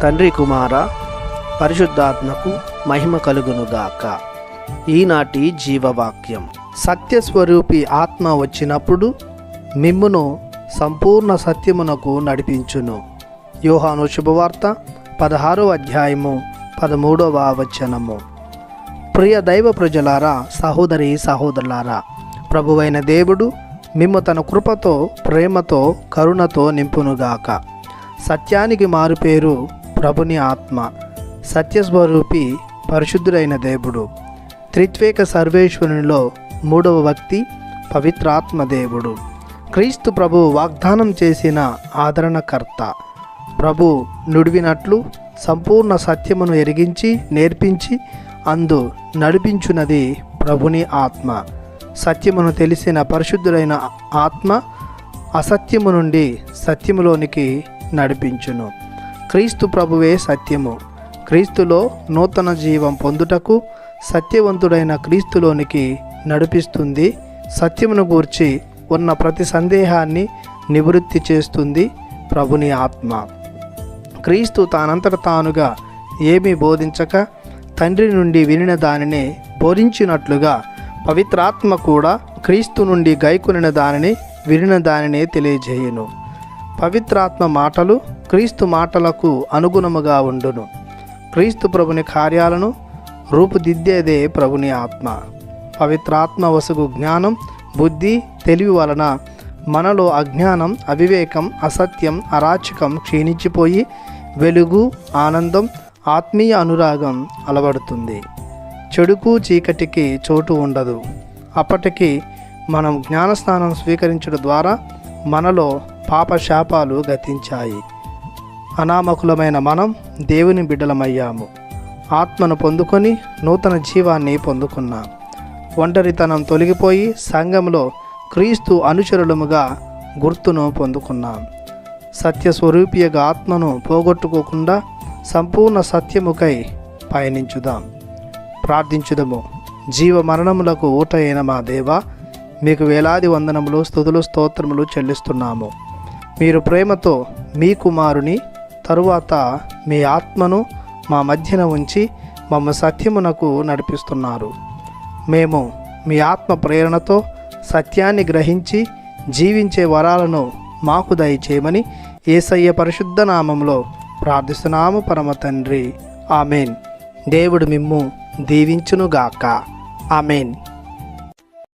తండ్రి కుమార పరిశుద్ధాత్మకు మహిమ కలుగునుగాక. ఈనాటి జీవవాక్యం. సత్యస్వరూపి ఆత్మ వచ్చినప్పుడు మిమ్మును సంపూర్ణ సత్యమునకు నడిపించును. యోహాను శుభవార్త 16వ అధ్యాయము 13వ వచనము. ప్రియ దైవ ప్రజలారా, సహోదరి సహోదరులారా, ప్రభువైన దేవుడు మిమ్ము తన కృపతో, ప్రేమతో, కరుణతో నింపునుగాక. సత్యానికి మారుపేరు ప్రభుని ఆత్మ. సత్యస్వరూపి పరిశుద్ధుడైన దేవుడు. త్రిత్వేక సర్వేశ్వరునిలో మూడవ వ్యక్తి పవిత్రాత్మ దేవుడు. క్రీస్తు ప్రభు వాగ్దానం చేసిన ఆదరణకర్త. ప్రభు నుడివినట్లు సంపూర్ణ సత్యమును ఎరిగించి నేర్పించి అందు నడిపించున్నది ప్రభుని ఆత్మ. సత్యమును తెలిసిన పరిశుద్ధుడైన ఆత్మ అసత్యము నుండి సత్యములోనికి నడిపించును. క్రీస్తు ప్రభువే సత్యము. క్రీస్తులో నూతన జీవం పొందుటకు సత్యవంతుడైన క్రీస్తులోనికి నడిపిస్తుంది. సత్యమును గూర్చి ఉన్న ప్రతి సందేహాన్ని నివృత్తి చేస్తుంది ప్రభుని ఆత్మ. క్రీస్తు తానంతట తానుగా ఏమీ బోధించక తండ్రి నుండి వినిన దానిని బోధించినట్లుగా పవిత్రాత్మ కూడా క్రీస్తు నుండి గైకొనిన దానిని వినిన దానిని తెలియజేయును. పవిత్రాత్మ మాటలు క్రీస్తు మాటలకు అనుగుణముగా ఉండును. క్రీస్తు ప్రభుని కార్యాలను రూపుదిద్దేదే ప్రభుని ఆత్మ. పవిత్రాత్మ వసుగు జ్ఞానం, బుద్ధి, తెలివి వలన మనలో అజ్ఞానం, అవివేకం, అసత్యం, అరాచకం క్షీణించిపోయి వెలుగు, ఆనందం, ఆత్మీయ అనురాగం అలవడుతుంది. చెడుకు చీకటికి చోటు ఉండదు. అప్పటికి మనం జ్ఞానస్నానం స్వీకరించడం ద్వారా మనలో పాపశాపాలు గతించాయి. అనామకులమైన మనం దేవుని బిడ్డలమయ్యాము. ఆత్మను పొందుకొని నూతన జీవాన్ని పొందుకున్నాం. ఒంటరితనం తొలగిపోయి సంఘంలో క్రీస్తు అనుచరులముగా గుర్తును పొందుకున్నాం. సత్యస్వరూపియగా ఆత్మను పోగొట్టుకోకుండా సంపూర్ణ సత్యముకై పయనించుదాం. ప్రార్థించుదము. జీవ మరణములకు ఊట అయిన మా దేవా, మీకు వేలాది వందనములు, స్తుతులు, స్తోత్రములు చెల్లిస్తున్నాము. మీరు ప్రేమతో మీ కుమారుని తరువాత మీ ఆత్మను మా మధ్యన ఉంచి మమ్మ సత్యమునకు నడిపిస్తున్నారు. మేము మీ ఆత్మ ప్రేరణతో సత్యాన్ని గ్రహించి జీవించే వరాలను మాకు దయచేయమని యేసయ్య పరిశుద్ధ నామములో ప్రార్థిస్తున్నాము పరమ తండ్రి. ఆమెన్. దేవుడు మిమ్ము దీవించునుగాక. ఆమెన్.